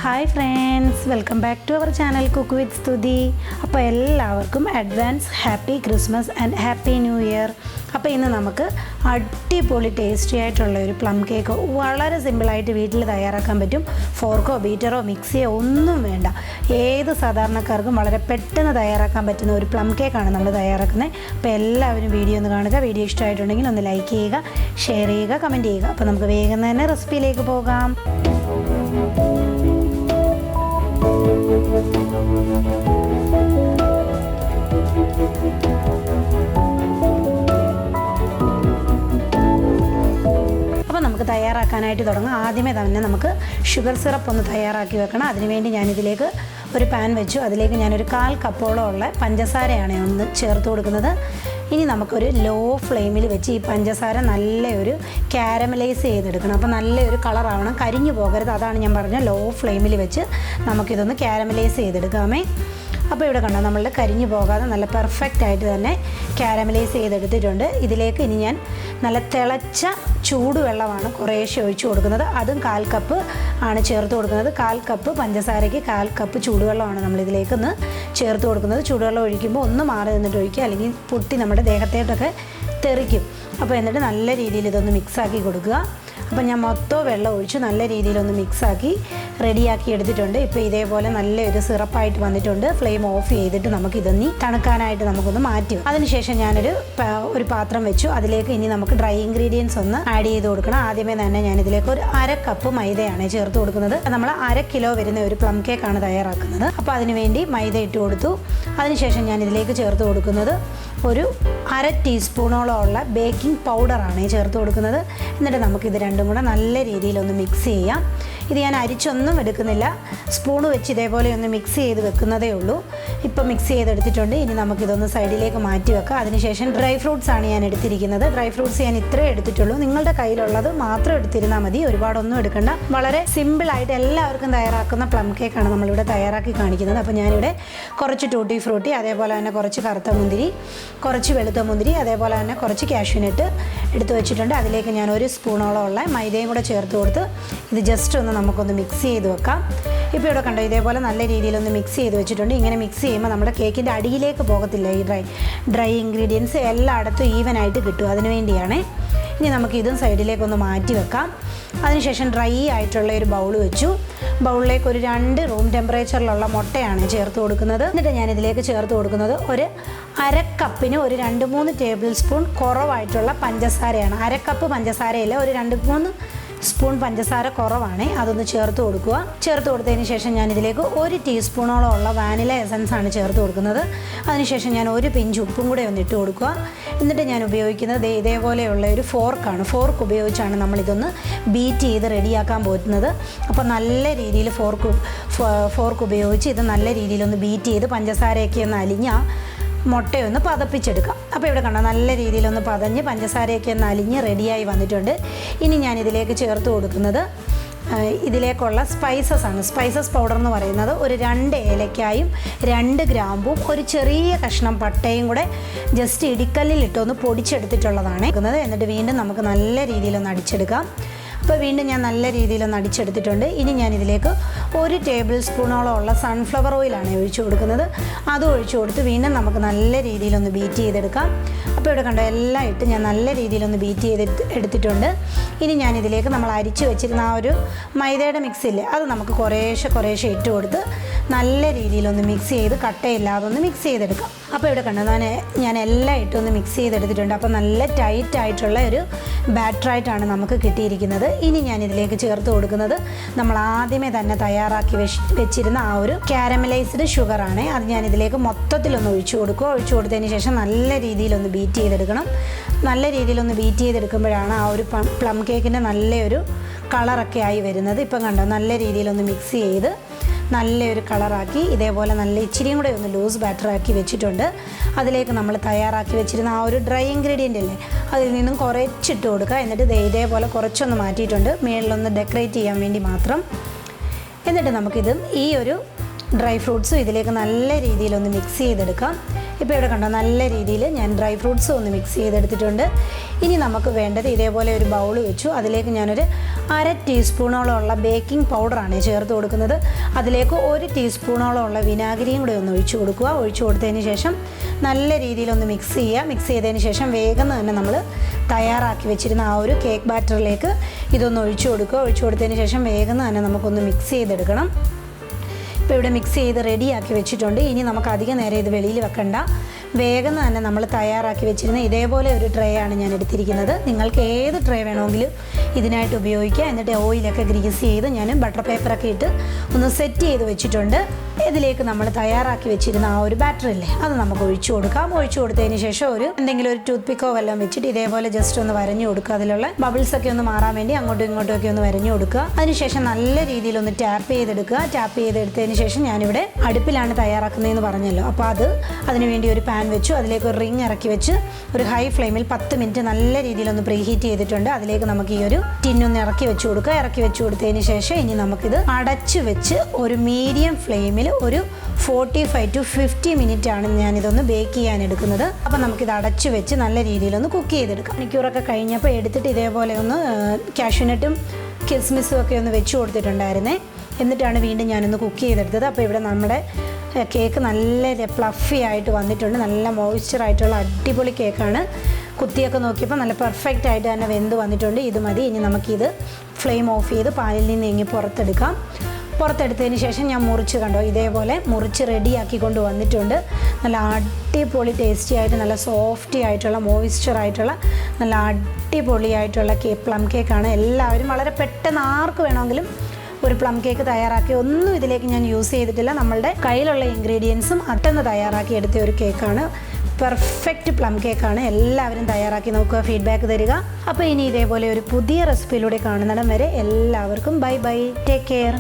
Hi friends, welcome back to our channel cook with Sthuthi. അപ്പോൾ എല്ലാവർക്കും advance happy Christmas and happy new year. അപ്പോൾ ഇന്ന് നമുക്ക് അടിപൊളി ടേസ്റ്റി ആയിട്ടുള്ള ഒരു പ്ലം കേക്ക് വളരെ സിമ്പിളായിട്ട് വീട്ടിൽ തയ്യാറാക്കാൻ പറ്റും. ഫോർക്കോ ബീറ്ററോ മിക്സിയോ ഒന്നും വേണ്ട, ഏത് സാധാരണക്കാർക്കും വളരെ പെട്ടെന്ന് തയ്യാറാക്കാൻ പറ്റുന്ന ഒരു പ്ലം കേക്കാണ് നമ്മൾ തയ്യാറാക്കുന്നത്. അപ്പോൾ എല്ലാവരും വീഡിയോ ഒന്ന് കാണുക. വീഡിയോ ഇഷ്ടമായിട്ടുണ്ടെങ്കിൽ ഒന്ന് ലൈക്ക് ചെയ്യുക, ഷെയർ ചെയ്യുക, കമൻറ്റ് ചെയ്യുക. അപ്പോൾ നമുക്ക് വേഗം തന്നെ റെസിപ്പിയിലേക്ക് പോകാം. അപ്പോൾ നമുക്ക് തയ്യാറാക്കാനായിട്ട് തുടങ്ങാം. ആദ്യമേ തന്നെ നമുക്ക് ഷുഗർ സിറപ്പ് ഒന്ന് തയ്യാറാക്കി വെക്കണം. അതിനുവേണ്ടി ഞാനിതിലേക്ക് ഒരു പാൻ വെച്ചു. അതിലേക്ക് ഞാനൊരു 1/4 കപ്പോളം ഉള്ള പഞ്ചസാരയാണ് ഒന്ന് ചേർത്ത് കൊടുക്കുന്നത്. ഇനി നമുക്കൊരു ലോ ഫ്ലെയിമിൽ വെച്ച് ഈ പഞ്ചസാര നല്ലൊരു കാരമലൈസ് ചെയ്തെടുക്കണം. അപ്പോൾ നല്ലൊരു കളറാവണം, കരിഞ്ഞു പോകരുത്. അതാണ് ഞാൻ പറഞ്ഞ ലോ ഫ്ലെയിമിൽ വെച്ച് നമുക്കിതൊന്ന് കാരമലൈസ് ചെയ്തെടുക്കാമേ. അപ്പോൾ ഇവിടെ കണ്ടോ, നമ്മളുടെ കരിഞ്ഞു പോകാതെ നല്ല പെർഫെക്റ്റ് ആയിട്ട് തന്നെ കാരമലൈസ് ചെയ്തെടുത്തിട്ടുണ്ട്. ഇതിലേക്ക് ഇനി ഞാൻ നല്ല തിളച്ച ചൂടുവെള്ളമാണ് കുറേശ്ശെ ഒഴിച്ചു കൊടുക്കുന്നത്. അതും 1/4 കപ്പ് ആണ് ചേർത്ത് കൊടുക്കുന്നത്. 1/4 കപ്പ് പഞ്ചസാരയ്ക്ക് 1/4 കപ്പ് ചൂടുവെള്ളമാണ് നമ്മളിതിലേക്ക് ഒന്ന് ചേർത്ത് കൊടുക്കുന്നത്. ചൂടുവെള്ളം ഒഴിക്കുമ്പോൾ ഒന്ന് മാറി നിന്നിട്ട് ഒഴിക്കുക, അല്ലെങ്കിൽ പൊട്ടി നമ്മുടെ ദേഹത്തേട്ടൊക്കെ തെറിക്കും. അപ്പോൾ എന്നിട്ട് നല്ല രീതിയിൽ ഇതൊന്ന് മിക്സാക്കി കൊടുക്കുക. അപ്പോൾ ഞാൻ മൊത്തം വെള്ളം ഒഴിച്ച് നല്ല രീതിയിലൊന്ന് മിക്സാക്കി റെഡിയാക്കി എടുത്തിട്ടുണ്ട്. ഇപ്പോൾ ഇതേപോലെ നല്ലൊരു സിറപ്പായിട്ട് വന്നിട്ടുണ്ട്. ഫ്ലെയിം ഓഫ് ചെയ്തിട്ട് നമുക്കിതൊന്ന് തണുക്കാനായിട്ട് നമുക്കൊന്ന് മാറ്റും. അതിനുശേഷം ഞാനൊരു പാത്രം വെച്ചു. അതിലേക്ക് ഇനി നമുക്ക് ഡ്രൈ ഇൻഗ്രീഡിയൻസ് ഒന്ന് ആഡ് ചെയ്ത് കൊടുക്കണം. ആദ്യമേ തന്നെ ഞാനിതിലേക്ക് ഒരു 1/2 കപ്പ് മൈദയാണ് ചേർത്ത് കൊടുക്കുന്നത്. നമ്മൾ 1/2 കിലോ വരുന്ന ഒരു പ്ലം കേക്കാണ് തയ്യാറാക്കുന്നത്. അപ്പോൾ അതിനുവേണ്ടി മൈദ ഇട്ട് കൊടുത്തു. അതിനുശേഷം ഞാനിതിലേക്ക് ചേർത്ത് കൊടുക്കുന്നത് ഒരു 1/2 ടീസ്പൂണോളം ഉള്ള ബേക്കിംഗ് പൗഡറാണ് ചേർത്ത് കൊടുക്കുന്നത്. എന്നിട്ട് നമുക്കിത് രണ്ടും കൂടെ നല്ല രീതിയിലൊന്ന് മിക്സ് ചെയ്യാം. ഇത് ഞാൻ അരിച്ചൊന്നും എടുക്കുന്നില്ല, സ്പൂണ് വെച്ച് ഇതേപോലെ ഒന്ന് മിക്സ് ചെയ്ത് വെക്കുന്നതേ ഉള്ളൂ. ഇപ്പോൾ മിക്സ് ചെയ്തെടുത്തിട്ടുണ്ട്. ഇനി നമുക്കിതൊന്ന് സൈഡിലേക്ക് മാറ്റി വെക്കാം. അതിനുശേഷം ഡ്രൈ ഫ്രൂട്ട്സ് ആണ് ഞാൻ എടുത്തിരിക്കുന്നത്. ഡ്രൈ ഫ്രൂട്ട്സ് ഞാൻ ഇത്രേ എടുത്തിട്ടുള്ളൂ. നിങ്ങളുടെ കയ്യിലുള്ളത് മാത്രം എടുത്തിരുന്നാൽ മതി, ഒരുപാടൊന്നും എടുക്കണ്ട. വളരെ സിമ്പിളായിട്ട് എല്ലാവർക്കും തയ്യാറാക്കുന്ന പ്ലം കേക്കാണ് നമ്മളിവിടെ തയ്യാറാക്കി കാണിക്കുന്നത്. അപ്പോൾ ഞാനിവിടെ കുറച്ച് ടൂട്ടി ഫ്രൂട്ടി, അതേപോലെ തന്നെ കുറച്ച് കറുത്ത മുന്തിരി, കുറച്ച് വെളുത്ത മുന്തിരി, അതേപോലെ തന്നെ കുറച്ച് കാഷ്യൂനട്ട് എടുത്ത് വെച്ചിട്ടുണ്ട്. അതിലേക്ക് ഞാൻ 1 സ്പൂണോളം ഉള്ള മൈദയും കൂടെ ചേർത്ത് കൊടുത്ത് ഇത് ജസ്റ്റ് ഒന്ന് നമുക്കൊന്ന് മിക്സ് ചെയ്ത് വെക്കാം. ഇപ്പോൾ ഇവിടെ കണ്ടോ, ഇതേപോലെ നല്ല രീതിയിലൊന്ന് മിക്സ് ചെയ്ത് വെച്ചിട്ടുണ്ട്. ഇങ്ങനെ മിക്സ് ചെയ്യുമ്പോൾ നമ്മുടെ കേക്കിൻ്റെ അടിയിലേക്ക് പോകത്തില്ല. ഈ ഡ്രൈ ഇൻഗ്രീഡിയൻസ് എല്ലായിടത്തും ഈവനായിട്ട് കിട്ടും. അതിന് വേണ്ടിയാണ്. ഇനി നമുക്ക് ഇതും സൈഡിലേക്കൊന്ന് മാറ്റി വെക്കാം. അതിനുശേഷം ഡ്രൈ ആയിട്ടുള്ള ഒരു ബൗൾ വെച്ചു. ബൗളിലേക്ക് ഒരു 2 റൂം ടെമ്പറേച്ചറിലുള്ള മുട്ടയാണ് ചേർത്ത് കൊടുക്കുന്നത്. എന്നിട്ട് ഞാനിതിലേക്ക് ചേർത്ത് കൊടുക്കുന്നത് ഒരു 1/2 കപ്പിന് ഒരു 2-3 ടേബിൾ സ്പൂൺ കുറവായിട്ടുള്ള പഞ്ചസാരയാണ്. 1/2 കപ്പ് പഞ്ചസാരയില്ല, ഒരു 2-3 സ്പൂൺ പഞ്ചസാര കുറവാണ്. അതൊന്ന് ചേർത്ത് കൊടുക്കുക. ചേർത്ത് കൊടുത്തതിന് ശേഷം ഞാനിതിലേക്ക് 1 ടീസ്പൂണോളം ഉള്ള വാനില എസൻസ് ആണ് ചേർത്ത് കൊടുക്കുന്നത്. അതിനുശേഷം ഞാൻ 1 പിഞ്ച് ഉപ്പും കൂടെ ഒന്ന് ഇട്ട് കൊടുക്കുക. എന്നിട്ട് ഞാൻ ഉപയോഗിക്കുന്നത് ഇതേപോലെയുള്ള ഒരു ഫോർക്കാണ്. ഫോർക്ക് ഉപയോഗിച്ചാണ് നമ്മളിതൊന്ന് ബീറ്റ് ചെയ്ത് റെഡിയാക്കാൻ പോകുന്നത്. അപ്പോൾ നല്ല രീതിയിൽ ഫോർക്ക് ഉപയോഗിച്ച് ഇത് നല്ല രീതിയിലൊന്ന് ബീറ്റ് ചെയ്ത് പഞ്ചസാരയൊക്കെ ഒന്ന് അലിഞ്ഞാൽ മുട്ടയൊന്ന് പതപ്പിച്ചെടുക്കാം. അപ്പോൾ ഇവിടെ കണ്ടോ, നല്ല രീതിയിലൊന്ന് പതഞ്ഞ് പഞ്ചസാരയൊക്കെ ഒന്ന് അലിഞ്ഞ് റെഡിയായി വന്നിട്ടുണ്ട്. ഇനി ഞാൻ ഇതിലേക്ക് ചേർത്ത് കൊടുക്കുന്നത് ഇതിലേക്കുള്ള സ്പൈസസ് ആണ്. സ്പൈസസ് പൗഡർ എന്ന് പറയുന്നത് ഒരു 2 ഏലക്കായും 2 ഗ്രാമ്പും ഒരു ചെറിയ കഷ്ണം പട്ടയും കൂടെ ജസ്റ്റ് ഇടിക്കല്ലിലിട്ടൊന്ന് പൊടിച്ചെടുത്തിട്ടുള്ളതാണ്. എന്നിട്ട് വീണ്ടും നമുക്ക് നല്ല രീതിയിലൊന്ന് അടിച്ചെടുക്കാം. അപ്പോൾ വീണ്ടും ഞാൻ നല്ല രീതിയിലൊന്ന് അടിച്ചെടുത്തിട്ടുണ്ട്. ഇനി ഞാൻ ഇതിലേക്ക് 1 ടേബിൾ സ്പൂണോളം ഉള്ള സൺഫ്ലവർ ഓയിലാണ് ഒഴിച്ചു കൊടുക്കുന്നത്. അത് ഒഴിച്ചു കൊടുത്ത് വീണ്ടും നമുക്ക് നല്ല രീതിയിലൊന്ന് ബീറ്റ് ചെയ്തെടുക്കാം. അപ്പോൾ ഇവിടെ കണ്ടോ, എല്ലാം ഇട്ട് ഞാൻ നല്ല രീതിയിലൊന്ന് ബീറ്റ് എടുത്തിട്ടുണ്ട്. ഇനി ഞാൻ ഇതിലേക്ക് നമ്മൾ അരിച്ച് വെച്ചിരുന്ന ആ ഒരു മൈദയുടെ മിക്സില്ലേ, അത് നമുക്ക് കുറേശ്ശെ ഇട്ട് കൊടുത്ത് നല്ല രീതിയിലൊന്ന് മിക്സ് ചെയ്ത് കട്ടയില്ലാതെ ഒന്ന് മിക്സ് ചെയ്തെടുക്കാം. അപ്പോൾ ഇവിടെ കണ്ടോ, ഞാൻ എല്ലാം ഇട്ടൊന്ന് മിക്സ് ചെയ്തെടുത്തിട്ടുണ്ട്. അപ്പോൾ നല്ല ടൈറ്റ് ആയിട്ടുള്ള ഒരു ബാറ്ററായിട്ടാണ് നമുക്ക് കിട്ടിയിരിക്കുന്നത്. ഇനി ഞാൻ ഇതിലേക്ക് ചേർത്ത് കൊടുക്കുന്നത് നമ്മൾ ആദ്യമേ തന്നെ തയ്യാറാക്കി വെച്ചിരുന്ന ആ ഒരു കാരമലൈസ്ഡ് ഷുഗറാണ്. അത് ഞാൻ ഇതിലേക്ക് മൊത്തത്തിലൊന്ന് ഒഴിച്ചു കൊടുക്കുക. ഒഴിച്ചു കൊടുത്തതിന് ശേഷം നല്ല രീതിയിലൊന്ന് ബീറ്റ് ചെയ്തെടുക്കണം. നല്ല രീതിയിലൊന്ന് ബീറ്റ് ചെയ്തെടുക്കുമ്പോഴാണ് ആ ഒരു പ്ലം കേക്കിൻ്റെ നല്ലൊരു കളറൊക്കെ ആയി വരുന്നത്. ഇപ്പം കണ്ടോ, നല്ല രീതിയിലൊന്ന് മിക്സ് ചെയ്ത് നല്ലൊരു കളറാക്കി ഇതേപോലെ നല്ല ഇച്ചിരിയും കൂടെ ഒന്ന് ലൂസ് ബാറ്ററാക്കി വെച്ചിട്ടുണ്ട്. അതിലേക്ക് നമ്മൾ തയ്യാറാക്കി വെച്ചിരുന്ന ആ ഒരു ഡ്രൈ ഇൻഗ്രീഡിയൻ്റ് അല്ലേ, അതിൽ നിന്നും കുറച്ചിട്ട് കൊടുക്കുക. എന്നിട്ട് ഇതേപോലെ കുറച്ചൊന്ന് മാറ്റിയിട്ടുണ്ട്, മേളിലൊന്ന് ഡെക്കറേറ്റ് ചെയ്യാൻ വേണ്ടി മാത്രം. എന്നിട്ട് നമുക്കിത് ഈ ഒരു ഡ്രൈ ഫ്രൂട്ട്സും ഇതിലേക്ക് നല്ല രീതിയിലൊന്ന് മിക്സ് ചെയ്തെടുക്കാം. ഇപ്പോൾ ഇവിടെ കണ്ടോ, നല്ല രീതിയിൽ ഞാൻ ഡ്രൈ ഫ്രൂട്ട്സും ഒന്ന് മിക്സ് ചെയ്തെടുത്തിട്ടുണ്ട്. ഇനി നമുക്ക് വേണ്ടത് ഇതേപോലെ ഒരു ബൗൾ വെച്ചു. അതിലേക്ക് ഞാനൊരു 1/2 ടീസ്പൂണോളമുള്ള ബേക്കിംഗ് പൗഡറാണ് ചേർത്ത് കൊടുക്കുന്നത്. അതിലേക്ക് 1 ടീസ്പൂണോളമുള്ള വിനാഗിരിയും കൂടി ഒന്ന് ഒഴിച്ചു കൊടുക്കുക. ഒഴിച്ചു കൊടുത്തതിന് ശേഷം നല്ല രീതിയിലൊന്ന് മിക്സ് ചെയ്യുക. മിക്സ് ചെയ്തതിന് ശേഷം വേഗം തന്നെ നമ്മൾ തയ്യാറാക്കി വെച്ചിരുന്ന ആ ഒരു കേക്ക് ബാറ്ററിലേക്ക് ഇതൊന്ന് ഒഴിച്ചു കൊടുക്കുക. ഒഴിച്ചു കൊടുത്തതിന് ശേഷം വേഗം തന്നെ നമുക്കൊന്ന് മിക്സ് ചെയ്തെടുക്കണം. ഇപ്പോൾ ഇവിടെ മിക്സ് ചെയ്ത് റെഡിയാക്കി വെച്ചിട്ടുണ്ട്. ഇനി നമുക്ക് അധികം നേരം ഇത് വെളിയിൽ വെക്കണ്ട. വേഗം തന്നെ നമ്മൾ തയ്യാറാക്കി വെച്ചിരുന്ന ഇതേപോലെ ഒരു ട്രേ ആണ് ഞാൻ എടുത്തിരിക്കുന്നത്. നിങ്ങൾക്ക് ഏത് ട്രേ വേണമെങ്കിലും ഇതിനായിട്ട് ഉപയോഗിക്കുക. എന്നിട്ട് ഓയിലൊക്കെ ഗ്രീസ് ചെയ്ത് ഞാൻ ബട്ടർ പേപ്പറൊക്കെ ഇട്ട് ഒന്ന് സെറ്റ് ചെയ്ത് വെച്ചിട്ടുണ്ട്. ഇതിലേക്ക് നമ്മൾ തയ്യാറാക്കി വെച്ചിരുന്ന ആ ഒരു ബാറ്ററില്ലേ അത് നമുക്ക് ഒഴിച്ചു കൊടുക്കാം. ഒഴിച്ചു കൊടുത്തതിന് ശേഷം എന്തെങ്കിലും ഒരു ടൂത്ത് പിക്കോ വല്ലതും വെച്ചിട്ട് ഇതേപോലെ ജസ്റ്റ് ഒന്ന് വരഞ്ഞു കൊടുക്കുക. അതിലുള്ള ബബിൾസൊക്കെ ഒന്ന് മാറാൻ വേണ്ടി അങ്ങോട്ടും ഇങ്ങോട്ടും ഒക്കെ ഒന്ന് വരഞ്ഞു കൊടുക്കുക. അതിനുശേഷം നല്ല രീതിയിൽ ഒന്ന് ടാപ്പ് ചെയ്തെടുക്കുക. ടാപ്പ് ചെയ്തെടുത്തതിന് ശേഷം ഞാനിവിടെ അടുപ്പിലാണ് തയ്യാറാക്കുന്നതെന്ന് പറഞ്ഞല്ലോ. അപ്പോൾ അതിനുവേണ്ടി ഒരു പാൻ വെച്ചു. അതിലേക്ക് ഒരു റിങ് ഇറക്കി വെച്ച് ഒരു ഹൈ ഫ്ലെയിമിൽ 10 മിനിറ്റ് നല്ല രീതിയിലൊന്ന് പ്രീ ഹീറ്റ് ചെയ്തിട്ടുണ്ട്. അതിലേക്ക് നമുക്ക് ഈ ഒരു ടിന്നൊന്ന് ഇറക്കി വെച്ച് കൊടുക്കുക. ഇറക്കി വെച്ച് കൊടുത്തതിന് ശേഷം ഇനി നമുക്കിത് അടച്ച് വെച്ച് ഒരു മീഡിയം ഫ്ലെയിമിൽ ഒരു 45 to 50 മിനിറ്റ് ആണ് ഞാനിതൊന്ന് ബേക്ക് ചെയ്യാൻ എടുക്കുന്നത്. അപ്പോൾ നമുക്കിത് അടച്ച് വെച്ച് നല്ല രീതിയിലൊന്ന് കുക്ക് ചെയ്തെടുക്കാം. മണിക്കൂറൊക്കെ കഴിഞ്ഞപ്പോൾ എടുത്തിട്ട് ഇതേപോലെ ഒന്ന് കാഷ്യൂനട്ടും കിസ്മിസും ഒക്കെ ഒന്ന് വെച്ച് കൊടുത്തിട്ടുണ്ടായിരുന്നേ. എന്നിട്ടാണ് വീണ്ടും ഞാനൊന്ന് കുക്ക് ചെയ്തെടുത്തത്. അപ്പോൾ ഇവിടെ നമ്മുടെ കേക്ക് നല്ല ഫ്ലഫി ആയിട്ട് വന്നിട്ടുണ്ട്. നല്ല മോയ്സ്ചറായിട്ടുള്ള അടിപൊളി കേക്കാണ്. കുത്തിയൊക്കെ നോക്കിയപ്പോൾ നല്ല പെർഫെക്റ്റ് ആയിട്ട് തന്നെ വെന്ത് വന്നിട്ടുണ്ട്. ഇത് മതി. ഇനി നമുക്കിത് ഫ്ലെയിം ഓഫ് ചെയ്ത് പാനിൽ നിന്ന് ഇങ്ങി പുറത്തെടുക്കാം. പുറത്തെടുത്തതിന് ശേഷം ഞാൻ മുറിച്ച് ഇതേപോലെ മുറിച്ച് റെഡിയാക്കി കൊണ്ട് വന്നിട്ടുണ്ട്. നല്ല അടിപൊളി ടേസ്റ്റി ആയിട്ട് നല്ല സോഫ്റ്റി ആയിട്ടുള്ള മോയ്സ്ചറായിട്ടുള്ള നല്ല അടിപൊളിയായിട്ടുള്ള പ്ലം കേക്കാണ്. എല്ലാവരും വളരെ പെട്ടെന്ന് ആർക്ക് വേണമെങ്കിലും ഒരു പ്ലം കേക്ക് തയ്യാറാക്കി ഒന്നും ഇതിലേക്ക് ഞാൻ യൂസ് ചെയ്തിട്ടില്ല. നമ്മളുടെ കയ്യിലുള്ള ഇൻഗ്രീഡിയൻസും അട്ടന്ന് തയ്യാറാക്കി എടുത്ത ഒരു കേക്കാണ്. പെർഫെക്റ്റ് പ്ലം കേക്കാണ്. എല്ലാവരും തയ്യാറാക്കി നോക്കുക, ഫീഡ്ബാക്ക് തരിക. അപ്പോൾ ഇനി ഇതേപോലെ ഒരു പുതിയ റെസിപ്പിയിലൂടെ കാണുന്നിടം വരെ എല്ലാവർക്കും ബൈ ബൈ, ടേക്ക് കെയർ.